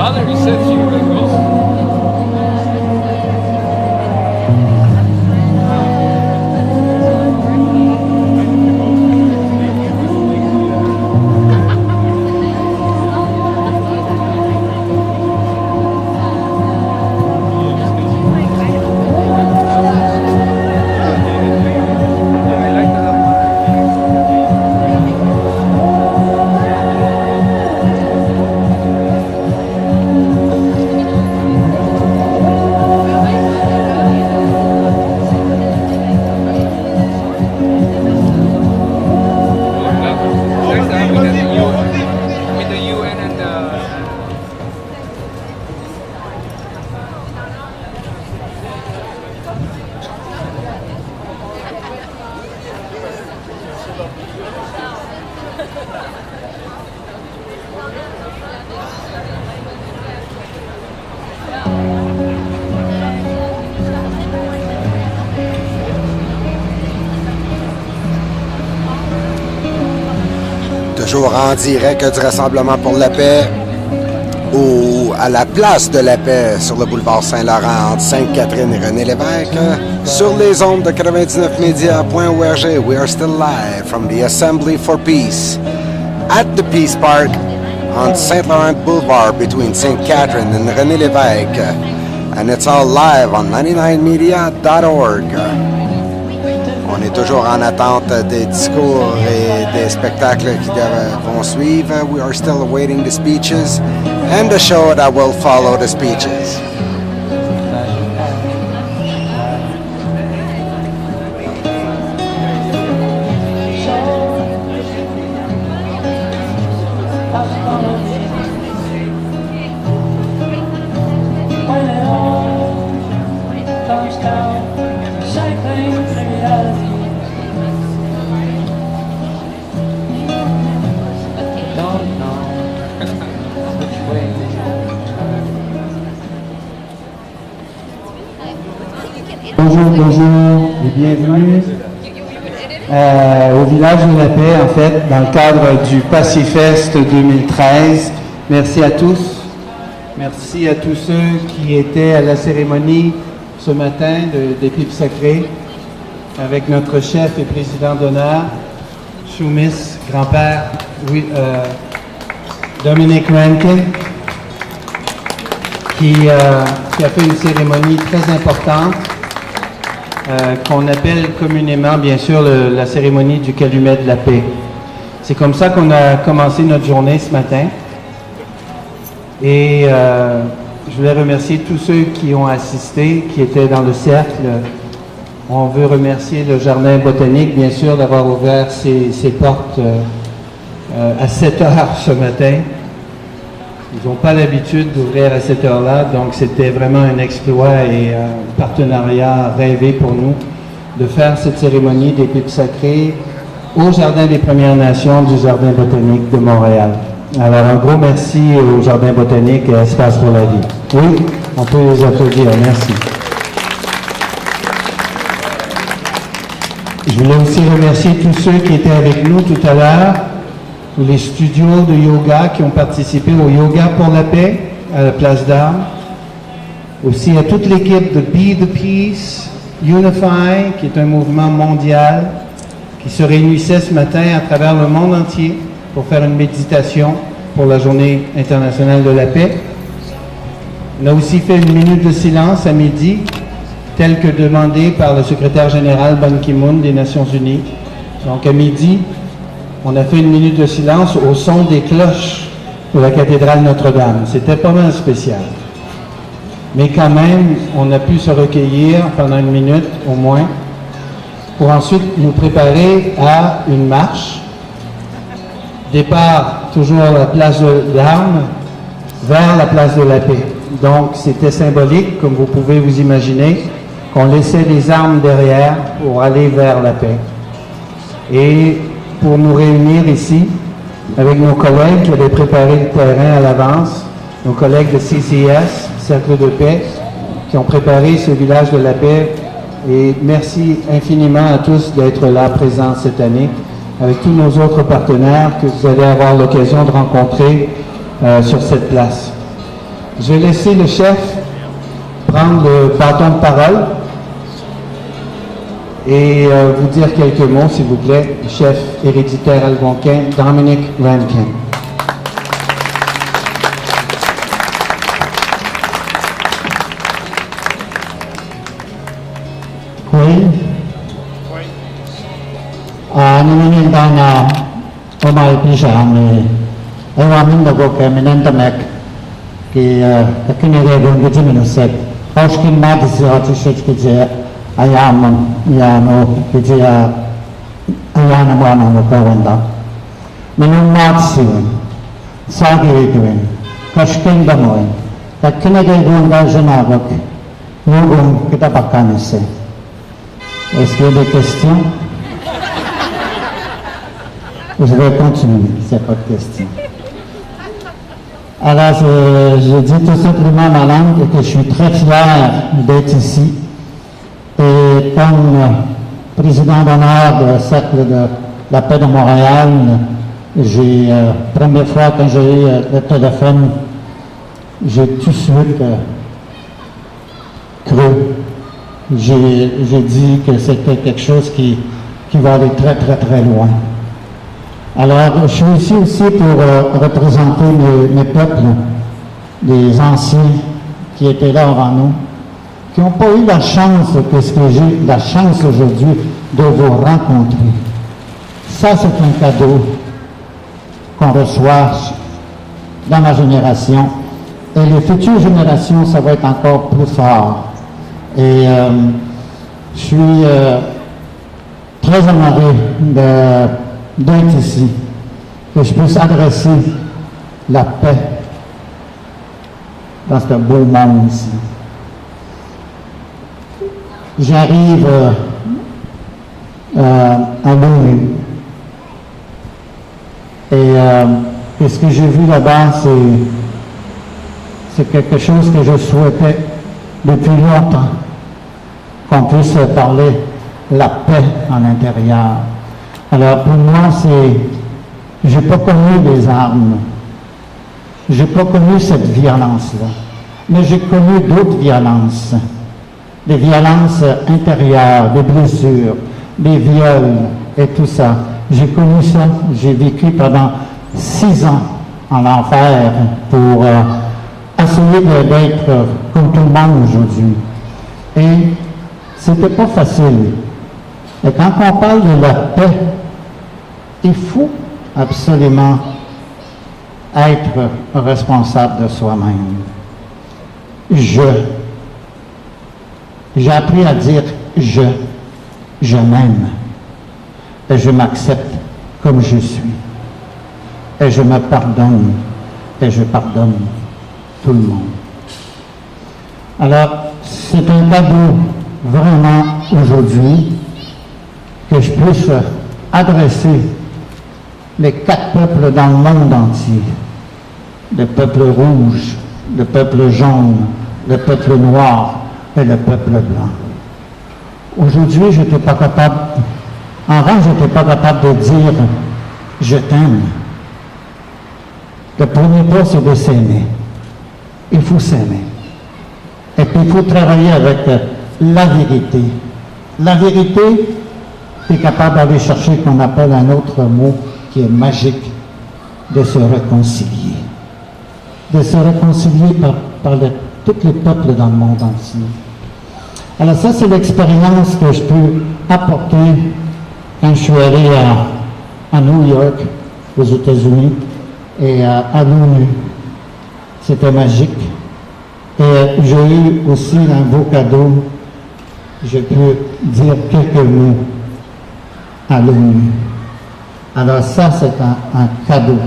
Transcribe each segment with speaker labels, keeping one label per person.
Speaker 1: Valerie said she would go.
Speaker 2: Toujours en direct du Rassemblement pour la paix ou à la place de la paix sur le boulevard Saint-Laurent entre Sainte-Catherine et René-Lévesque sur les ondes de 99media.org. We are still live from the Assembly for Peace at the Peace Park on St. Laurent Boulevard between St. Catherine and René-Lévesque, and it's all live on 99media.org. On est toujours en attente des discours et des spectacles qui vont suivre. We are still awaiting the speeches and the show that will follow the speeches.
Speaker 3: Bonjour et bienvenue au Village de la Paix, en fait, dans le cadre du Pacifest 2013. Merci à tous. Merci à tous ceux qui étaient à la cérémonie ce matin des pipes sacrées avec notre chef et président d'honneur, Soumis, grand-père Dominic Rankin, qui a fait une cérémonie très importante qu'on appelle communément, bien sûr, la cérémonie du calumet de la paix. C'est comme ça qu'on a commencé notre journée ce matin. Et je voulais remercier tous ceux qui ont assisté, qui étaient dans le cercle. On veut remercier le Jardin botanique, bien sûr, d'avoir ouvert ses portes à 7 heures ce matin. Ils n'ont pas l'habitude d'ouvrir à cette heure-là, donc c'était vraiment un exploit et un partenariat rêvé pour nous de faire cette cérémonie des pipes sacrées au Jardin des Premières Nations du Jardin botanique de Montréal. Alors un gros merci au Jardin botanique et à Espace pour la vie. Oui, on peut les applaudir, merci. Je voulais aussi remercier tous ceux qui étaient avec nous tout à l'heure, les studios de yoga qui ont participé au Yoga pour la paix à la Place d'Armes. Aussi à toute l'équipe de Be the Peace, Unify, qui est un mouvement mondial qui se réunissait ce matin à travers le monde entier pour faire une méditation pour la Journée internationale de la paix. On a aussi fait une minute de silence à midi, tel que demandé par le secrétaire général Ban Ki-moon des Nations Unies. Donc à midi, on a fait une minute de silence au son des cloches de la cathédrale Notre-Dame. C'était pas mal spécial. Mais quand même, on a pu se recueillir pendant une minute au moins pour ensuite nous préparer à une marche. Départ toujours à la place d'Armes vers la place de la paix. Donc c'était symbolique, comme vous pouvez vous imaginer, qu'on laissait les armes derrière pour aller vers la paix. Et pour nous réunir ici avec nos collègues qui avaient préparé le terrain à l'avance, nos collègues de CCS, Cercle de paix, qui ont préparé ce village de la paix. Et merci infiniment à tous d'être là présents cette année, avec tous nos autres partenaires que vous allez avoir l'occasion de rencontrer sur cette place. Je vais laisser le chef prendre le bâton de parole et vous dire quelques mots, s'il vous plaît. Chef héréditaire algonquin, Dominic Rankin.
Speaker 4: Queen. Nini dana omai pijami. Ewa minda go ke minenta mek ki kini rego ngiti minusek. Oshkin madisi ati shechkije ayam yano kije ayana mwana no kawanda. Minun madisi sagi ituin. Kashkin damoin. Kini rego nga jenavok. Nugum kita pakanise. Est-ce qu'il y a des questions? Je vais continuer, s'il n'y a pas de questions. Alors, je dis tout simplement ma langue que je suis très fier d'être ici. Et comme président d'honneur du Cercle de la paix de Montréal, première fois quand j'ai eu le téléphone, j'ai tout de suite cru. J'ai dit que c'était quelque chose qui va aller très très très loin. Alors, je suis ici aussi pour représenter mes peuples, les anciens qui étaient là avant nous, qui n'ont pas eu la chance que ce que j'ai la chance aujourd'hui de vous rencontrer. Ça, c'est un cadeau qu'on reçoit dans ma génération. Et les futures générations, ça va être encore plus fort. Et je suis très honoré d'être ici, que je puisse adresser la paix dans ce beau monde ici. J'arrive à l'ONU et ce que j'ai vu là-bas, c'est quelque chose que je souhaitais depuis longtemps, qu'on puisse parler la paix en intérieur. Alors pour moi, j'ai pas connu des armes, j'ai pas connu cette violence-là, mais j'ai connu d'autres violences, des violences intérieures, des blessures, des viols et tout ça. J'ai connu ça, j'ai vécu pendant 6 ans en enfer pour essayer d'être comme tout le monde aujourd'hui. Et c'était pas facile. Et quand on parle de la paix, il faut absolument être responsable de soi-même. J'ai appris à dire je m'aime, et je m'accepte comme je suis, et je me pardonne, et je pardonne tout le monde. Alors, c'est un cadeau vraiment aujourd'hui que je puisse adresser les 4 peuples dans le monde entier. Le peuple rouge, le peuple jaune, le peuple noir et le peuple blanc. Aujourd'hui, je n'étais pas capable, avant, je n'étais pas capable de dire « je t'aime ». Le premier pas, c'est de s'aimer. Il faut s'aimer. Et puis, il faut travailler avec la vérité. La vérité, tu es capable d'aller chercher ce qu'on appelle un autre mot qui est magique, de se réconcilier. De se réconcilier par tous les peuples dans le monde entier. Alors ça, c'est l'expérience que je peux apporter quand je suis allé à New York, aux États-Unis, et à l'ONU. C'était magique. Et j'ai eu aussi un beau cadeau. Je peux dire quelques mots à l'ONU. Alors ça, c'est un cadeau.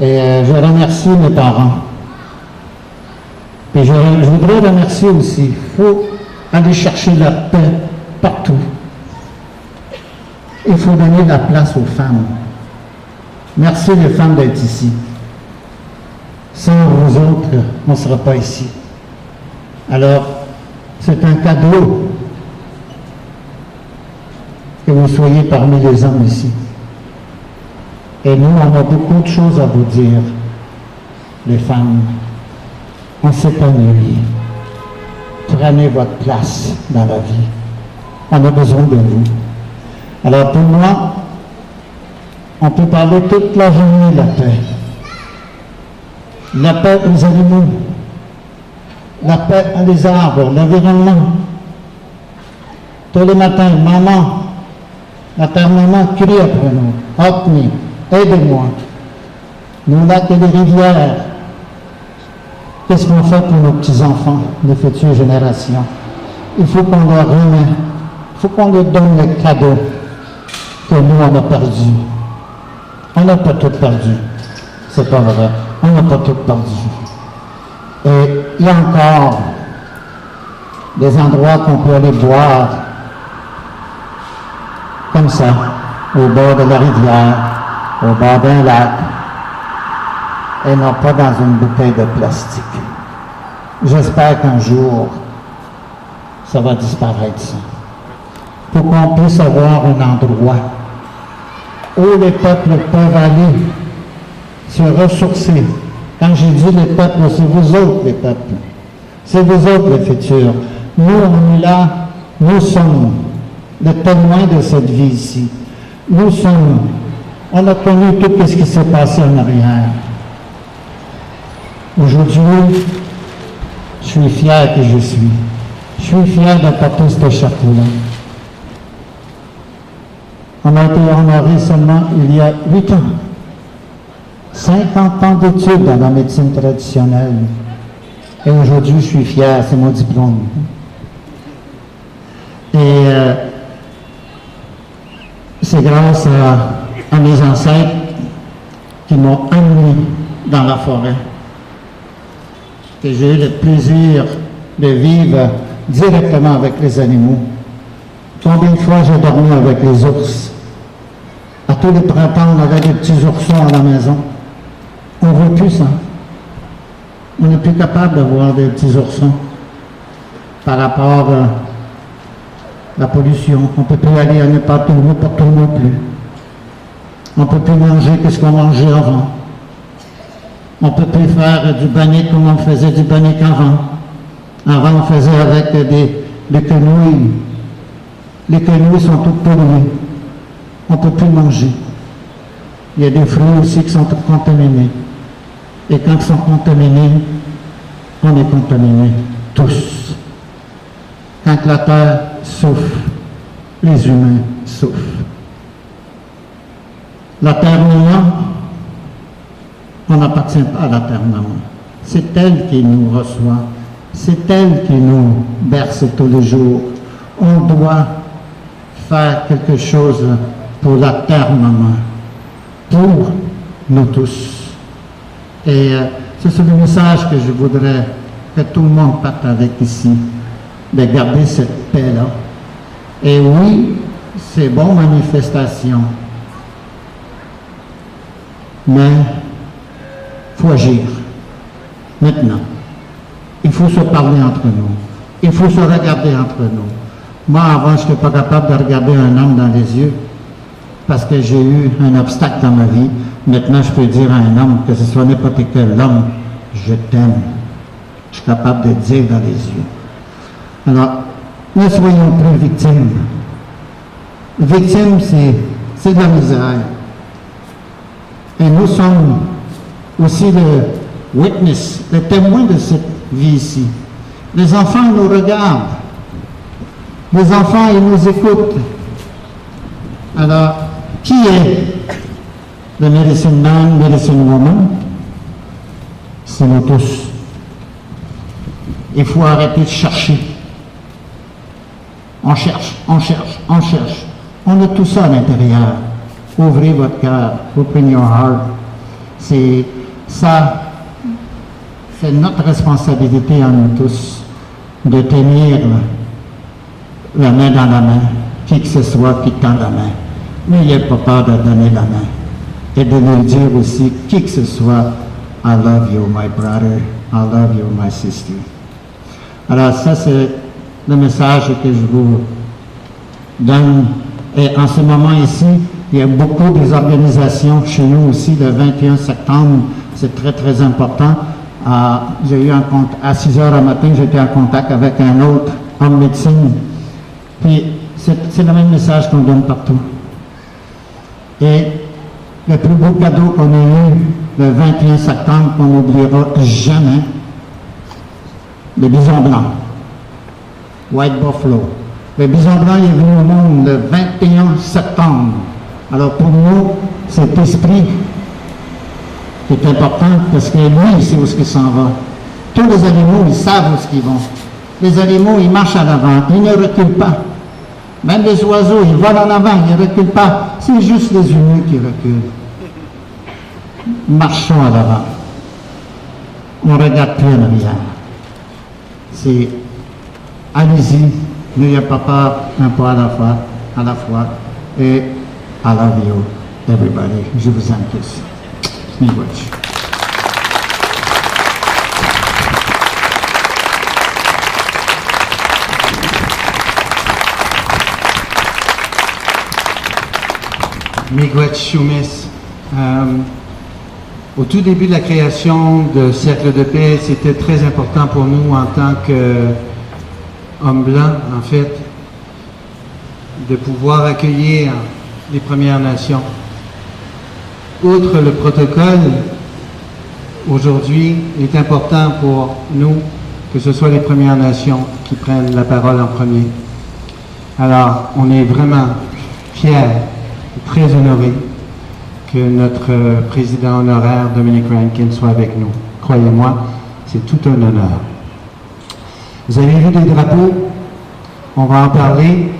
Speaker 4: Et je remercie mes parents. Et je voudrais remercier aussi, il faut aller chercher la paix partout. Il faut donner la place aux femmes. Merci les femmes d'être ici. Sans vous autres, on ne sera pas ici. Alors, c'est un cadeau que vous soyez parmi les hommes ici. Et nous, on a beaucoup de choses à vous dire, les femmes. on s'épanouit. Prenez votre place dans la vie. On a besoin de vous. Alors pour moi, on peut parler toute la journée de la paix. La paix aux animaux, la paix à les arbres, l'environnement. Tous les matins, maman, la terre-maman crie après nous. Help me, aidez-moi. Nos lacs et les rivières. Qu'est-ce qu'on fait pour nos petits-enfants, les futures générations? Il faut qu'on leur remet, il faut qu'on leur donne les cadeaux que nous, on a perdus. On n'a pas tout perdu. C'est pas vrai. On n'a pas tout perdu. Et il y a encore des endroits qu'on peut aller boire comme ça, au bord de la rivière, au bord d'un lac, et non pas dans une bouteille de plastique. J'espère qu'un jour, ça va disparaître, ça. Pour qu'on puisse avoir un endroit où les peuples peuvent aller se ressourcer. Quand j'ai dit les peuples, c'est vous autres les peuples. C'est vous autres les futurs. Nous, on est là, nous sommes les témoins de cette vie ici. Nous sommes, on a connu tout ce qui s'est passé en arrière. Aujourd'hui, je suis fier que je suis. Je suis fier de porter ce chapeau-là. On a été honoré seulement il y a 8 ans. 50 ans d'études dans la médecine traditionnelle. Et aujourd'hui, je suis fier, c'est mon diplôme. Et c'est grâce à mes ancêtres qui m'ont amené dans la forêt que j'ai eu le plaisir de vivre directement avec les animaux. Combien de fois j'ai dormi avec les ours? À tous les printemps, on avait des petits oursons à la maison. On ne voit plus ça. On n'est plus capable de voir des petits oursons par rapport à la pollution. On ne peut plus aller à n'importe où, partout non plus. On ne peut plus manger ce qu'on mangeait avant. On ne peut plus faire du bannique comme on faisait du bannique avant. Avant, on faisait avec des quenouilles. Les quenouilles sont toutes polluées. On ne peut plus manger. Il y a des fruits aussi qui sont contaminés. Et quand ils sont contaminés, on est contaminés tous. Quand la terre souffre, les humains souffrent. La terre-maman, on n'appartient pas à la terre-maman. C'est elle qui nous reçoit. C'est elle qui nous berce tous les jours. On doit faire quelque chose pour la terre-maman, pour nous tous. Et c'est le message que je voudrais que tout le monde parte avec ici, de garder cette paix-là. Et oui, c'est bon, manifestation, mais il faut agir maintenant. Il faut se parler entre nous. Il faut se regarder entre nous. Moi, avant, je n'étais pas capable de regarder un homme dans les yeux parce que j'ai eu un obstacle dans ma vie. Maintenant, je peux dire à un homme, que ce soit n'importe quel homme, je t'aime. Je suis capable de dire dans les yeux. Alors, ne soyons plus victimes. Victime, c'est de la misère. Et nous sommes aussi le witness, les témoins de cette vie ici. Les enfants nous regardent. Les enfants, ils nous écoutent. Alors, qui est le medicine man, medicine woman? C'est nous tous. Il faut arrêter de chercher. On cherche, on cherche, on cherche. On a tout ça à l'intérieur. Ouvrez votre cœur, open your heart. C'est ça, c'est notre responsabilité à nous tous de tenir la main dans la main, qui que ce soit qui tend la main. N'ayez pas peur de donner la main et de nous dire aussi, qui que ce soit, I love you, my brother, I love you, my sister. Alors ça, c'est le message que je vous donne. Et en ce moment ici, il y a beaucoup des organisations chez nous aussi, le 21 septembre, c'est très très important. J'ai eu à 6 heures du matin, j'étais en contact avec un autre homme médecine. Puis c'est le même message qu'on donne partout. Et le plus beau cadeau qu'on a eu le 21 septembre, qu'on n'oubliera jamais, le bison blanc, White Buffalo. Le bison blanc est venu au monde le 21 septembre. Alors pour nous, cet esprit est important parce que lui, il sait où il s'en va. Tous les animaux, ils savent où ils vont. Les animaux, ils marchent à l'avant, ils ne reculent pas. Même les oiseaux, ils volent en avant, ils ne reculent pas. C'est juste les humains qui reculent. Marchons à l'avant. On ne regarde plus en arrière. C'est allez-y, n'ayez pas peur, un pas à la fois. Et I love you, everybody. Je vous aime tous. Miigwech.
Speaker 3: Miigwech Shumis. Au tout début de la création de Cercle de paix, c'était très important pour nous en tant qu'hommes blancs, en fait, de pouvoir accueillir les Premières Nations. Outre le protocole, aujourd'hui, il est important pour nous que ce soit les Premières Nations qui prennent la parole en premier. Alors, on est vraiment fiers, très honorés que notre président honoraire, Dominic Rankin, soit avec nous. Croyez-moi, c'est tout un honneur. Vous avez vu des drapeaux? On va en parler.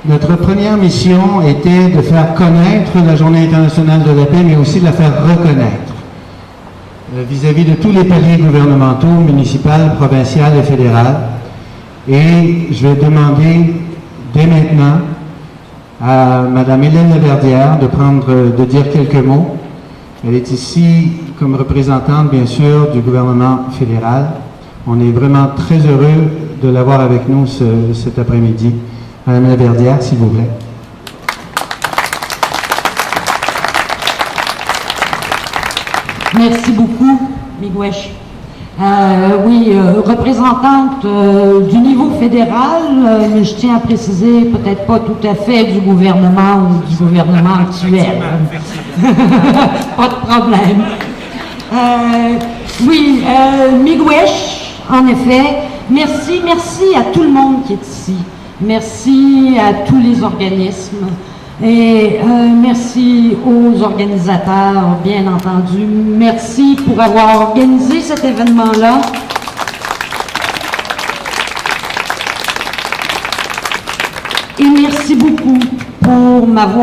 Speaker 3: Notre première mission était de faire connaître la Journée internationale de la paix, mais aussi de la faire reconnaître vis-à-vis de tous les paliers gouvernementaux, municipaux, provinciaux et fédéraux. Et je vais demander dès maintenant à Mme Hélène Laverdière de dire quelques mots. Elle est ici comme représentante, bien sûr, du gouvernement fédéral. On est vraiment très heureux de l'avoir avec nous cet après-midi. Madame Laverdière, s'il vous plaît.
Speaker 5: Merci beaucoup, Miigwech. Oui, représentante du niveau fédéral, mais je tiens à préciser, peut-être pas tout à fait du gouvernement ou du gouvernement actuel. Pas de problème. Oui, Miigwech, en effet, merci à tout le monde qui est ici. Merci à tous les organismes et merci aux organisateurs, bien entendu. Merci pour avoir organisé cet événement-là. Et merci beaucoup pour m'avoir